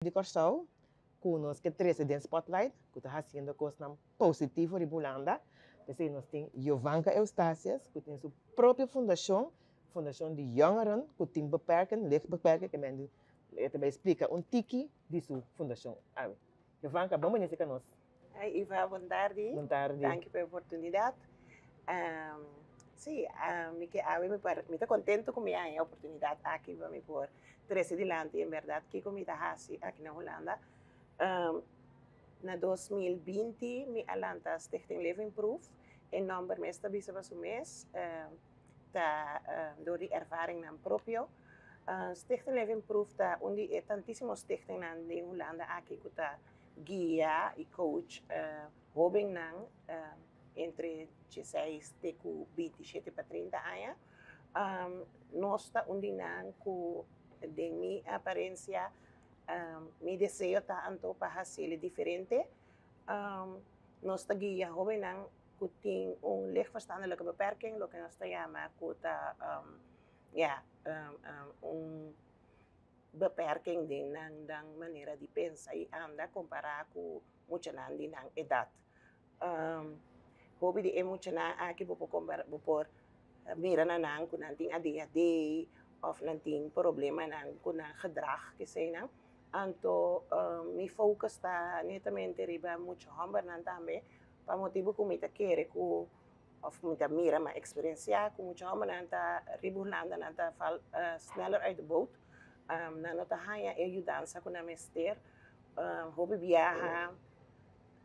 de Corsau, conosco que 13 de Spotlight, que está fazendo coisas positivas em Bulanda. Então, nós temos Jovanka Eustácias, que tem sua própria fundação de jongeren, que tem lichtbeperking, que também explica tiki de sua fundação. Jovanka, bom dia para nós. Iva, boa tarde. Boa tarde. Danke pela oportunidade. Sim, me estou contente com a minha oportunidade aqui para me pôr 13 adiante, em verdade, que como está aqui na Holanda. Na 2020, me alanta Stichting Living Proof, en nummer meestal bisa pa sumes, door die ervaring na proprio. Stichting Living Proof ta undi tantíssimo stichting na de Holanda aqui kuta guia e coach hobing nang entre 16 e 27 para 30 anos. Nós ta undi nang ku de mi aparência mi desejo ta anto para fazer diferente. Nós ta guia hobing nang kuting lichtverstandelijke beperking, lo que nós ta chama kuta beperking din ng manera de pensar e anda comparar com muita nandi ng edad. Hobby di muita na aqui por mira na nang kung nanting ADHD of nanting problema nang kung gedrag kasi nang anto mi focus ta netamente riba mucho hamber nan tambe pa motivo ko mita kere ko of mita mira ma experiencia ko mucho hamber nan ta ribulanda nan ta sneller uit de boot. Na nota haya ajudança com a mester, hobby viaja,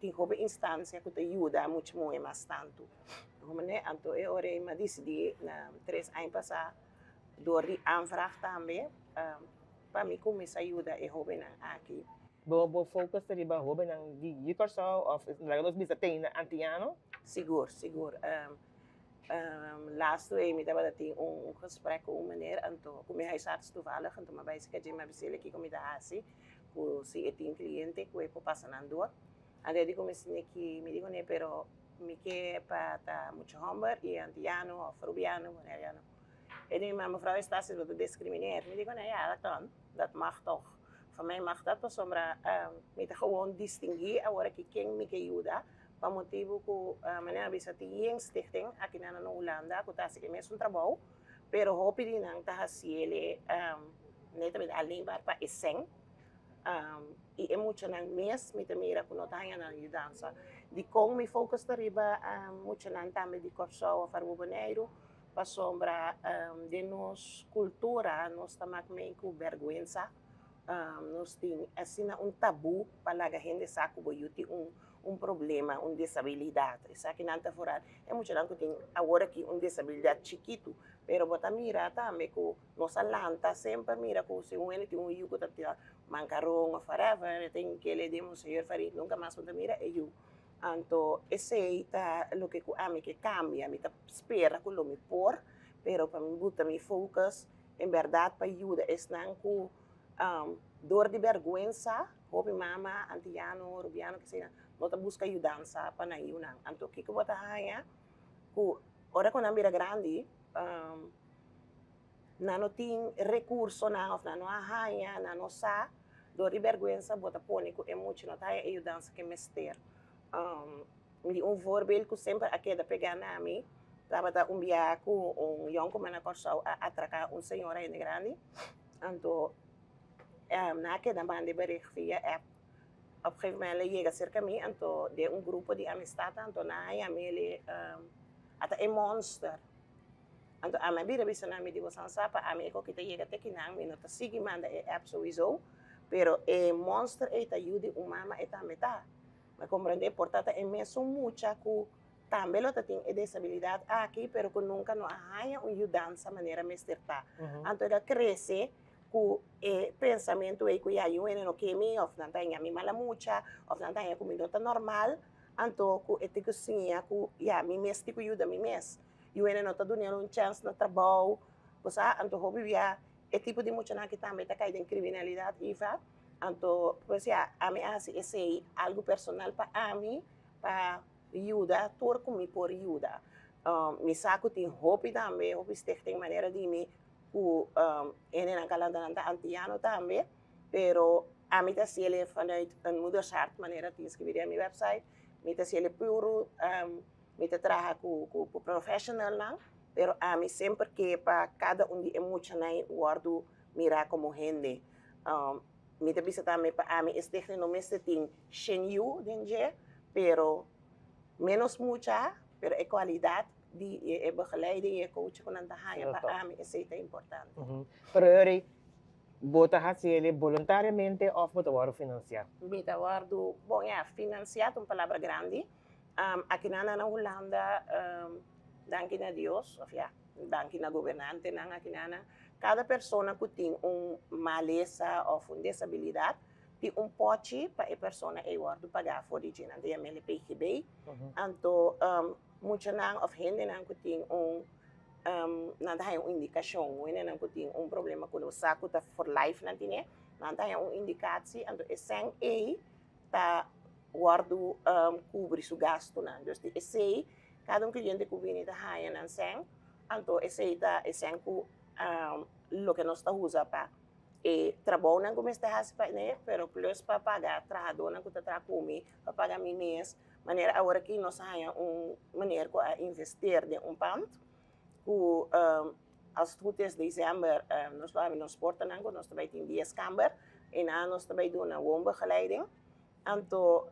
tem hobby instância que te ajuda muito mais tanto. Como né, anto eu orei mas decidi na 3 anos passar, door die aanvraag também, para mim começar ajuda e hobby na aqui. Bo focus sa riba hobby ng di Corsau of lagos bisa tem na antiano? Seguro. Laatst week met hebben dat gesprek com meneer anto com hij zat toevallig anto maar bij zich maar bisele ki com hasi ku si etin cliente ku po pasanando ande di comecei que me digo ne pero me que para mucho hombre y antiano of rubiano moneriano en die mevrouw is dat ze dat discrimineert me digo ne ja dat kan dat mag toch van mij mag dat sombra met gewoon distinguir agora que quem me que ajuda pa motivo ko manera bisa tiyeng stichting aqui na Holanda ko ta sige mesmo trabalho pero hopi din ang tahasiele netamente além para iseng e muito nang mes mita mira kuno tahangan na dança di kong mi focus ta riba muito nang tame di Corsau farbo boneiro pa sombra de nos cultura nos tamak me ku vergüenza nós tem assim tabu para a gente saco boiuti problema, disabilidade. Isso aqui não está fora. É muito longo tem agora que disabilidade chiquito, pero bota mira também que nossa lanta sempre mira que se ele tem yugo tá tira mancarrão ou whatever, tem que ele demos senhor farid nunca mais bota mira é you. Anto esse tá lo que a que cambia, me tá espera que lo me por, pero para mim bota me focus em verdade para ajuda é não que door de vergüenza, hopi mama, antiano, rubiano, que seja, nota busca ajudança para na iunang. Anto kiko bota haya, ku ora ko nambira grande, nano ting recurso na of nano haya, nano sa, door de vergüenza bota pone ku emotie nota haya ajudança que mester. Voorbeeld ku sempre aqui da pegar na mi, tabata biya ku yonko mana Corsau atracar senhora in grande, anto na que dan bande bericht via app. Op een gegeven moment llega cerca mí, anto de grupo de amistad, anto na ya mele ata monster. Anto a me bira bisa na mi digo sansapa, a me ko kita llega te kinang mi nota sigi manda app sowieso, pero monster eta yudi umama eta meta. Me comprende portata mesmo mucha ku também lo tem disabilidade aqui, pero que nunca no haya ajudança maneira mesterta. Anto ela cresce ku pensamento e ku ya yuene no kemi of nantanya mi mala mucha of nantanya ku minota normal anto ku etikusinha ku ya mi mes ku yuda mi mes yuene no ta dunia un chance na trabalho posa anto hobby ya tipo de mucha na que também tá caindo em criminalidade ifa anto pues ya a me hace esse algo personal para a mim para ajuda tur ku mi por ajuda mi saco tem hobby também hobby stichting maneira de mi ku ene ng kalandanan ta antiano tambe pero Amita sile vanuit een moedershart, wanneer het is gebeurd op mijn website. Mita sile puro, mita traha ku professional lang. Pero ami sempre que pa cada um de emocionai guardo mira como gente. Mita bisa também pa ami este no mes ting shenyu denje, pero menos mucha, pero a qualidade de begeleiding e coach ko nang tahaya pa ami is ito importante. Pero yuri, bota hasili voluntariamente of bota waro financiar? Mita guardo, bom, financiado, uma palavra grande. Aqui na Holanda, danke na Deus, of danke na governante, aqui cada pessoa que tem maleza ou disabilidade, tem pote para a pessoa pagar por isso. Então, é melhor PGB. Então, muitos of gente que tem nada é indicação, não que tem problema com o saco tá for life nanti nada é indicação, então é sem tá guardo cobrir o gasto então esse cada cliente que vem da raia não sem então esse tá sem que lo que nós está usa para trabalho não começa a fazer né, pero plus para pagar trabalhador não que tá comer para pagar mês maneira agora que nós raia maneira que investir de pant que als het goed is, december, nós vamos nos porten aan, nós também tem dias camber, e nós também doen een woonbegeleiding. Então,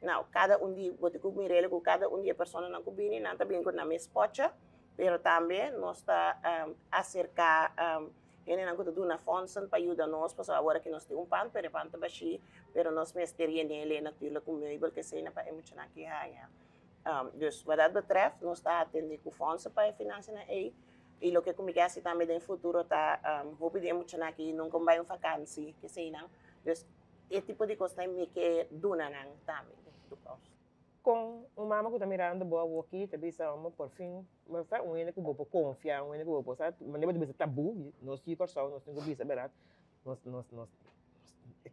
nou, cada dia, wat ik ook meer redelijk, cada dia pessoa não combine, não também com na mesma pocha, pero também nós está acerca, ele não doen na fondsen para ajudar nós, para agora que nós temos pan, pero pan tabashi, pero nós mesteria nele natuurlijk um meubel que seja para emocionar que haya. Dus wat dat betreft, nós está atendendo com fondsen para financiar aí. E o que comigo é também no futuro tá hope de emocionar que não vai vacância que sei não dus esse tipo de coisa também que duna não também do caos com uma mama que está mirando boa aqui também são por fim mas faz um ainda que vou confiar um ainda que vou passar mas lembra de tabu nós que corção nós temos que bisa verdade nós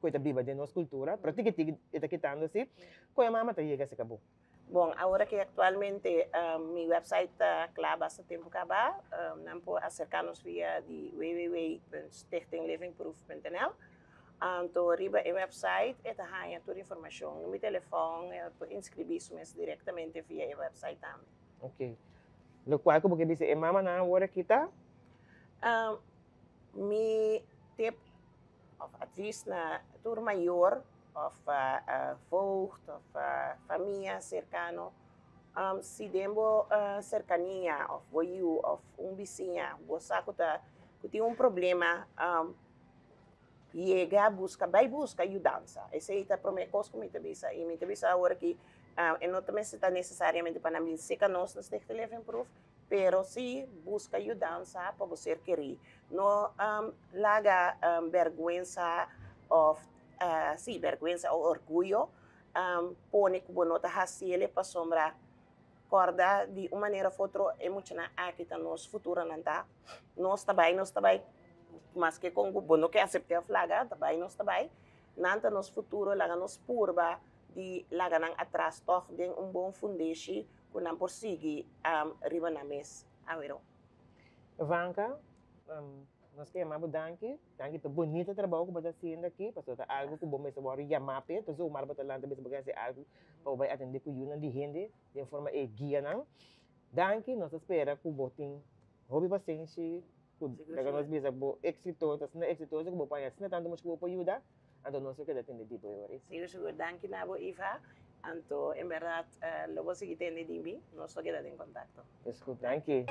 coisa viva de nossa cultura para ti que está quitando assim com a mama tá chega se acabou. Bom, agora que atualmente meu website está claro bastante tempo acabar, não pode acercar-nos via de www.stichtinglivingproof.nl. Então, arriba o website e tá aí toda a informação no meu telefone, pode inscrever-se diretamente via o website também. Ok. Lo qual como que dice, e mama na hora que tá? Mi tip of advies na tour maior of voogd of família cercano se dembo cercania of voiu of vizinha você que tem problema chega vai buscar ajudança esse aí tá promete como te bisa e me te bisa agora que não também está necessariamente para mim se que nós nos deixa living proof pero se busca ajudança para você querer não larga vergonha of sí, vergüenza o orgullo, pone como nota hasile para sombra corda de uma maneira ou outra emocionar aqui tá nos futuro nanta nós também mas que com o não que aceitar a flaga também nós também nanta nos futuro lá nos purba de lá nang atrás toch de bom fundation que não prosseguir riba na mes awero Vanka nós queremos danke tu bonito trabalho que você está fazendo aqui, porque é algo que você vai chamar para então o mar para lá também se é algo para vai atender com o de gente de forma guia não. Danke, nós espera que você tenha hobby paciência, que nós bisa bo exitoso, se não exitoso que você pode se não tanto mas que você pode ajudar, então nós queremos atender tipo agora. Seguro, danke na bo Eva. Então, em verdade, logo seguinte de mim, nós quedamos em contato. Desculpa, danke.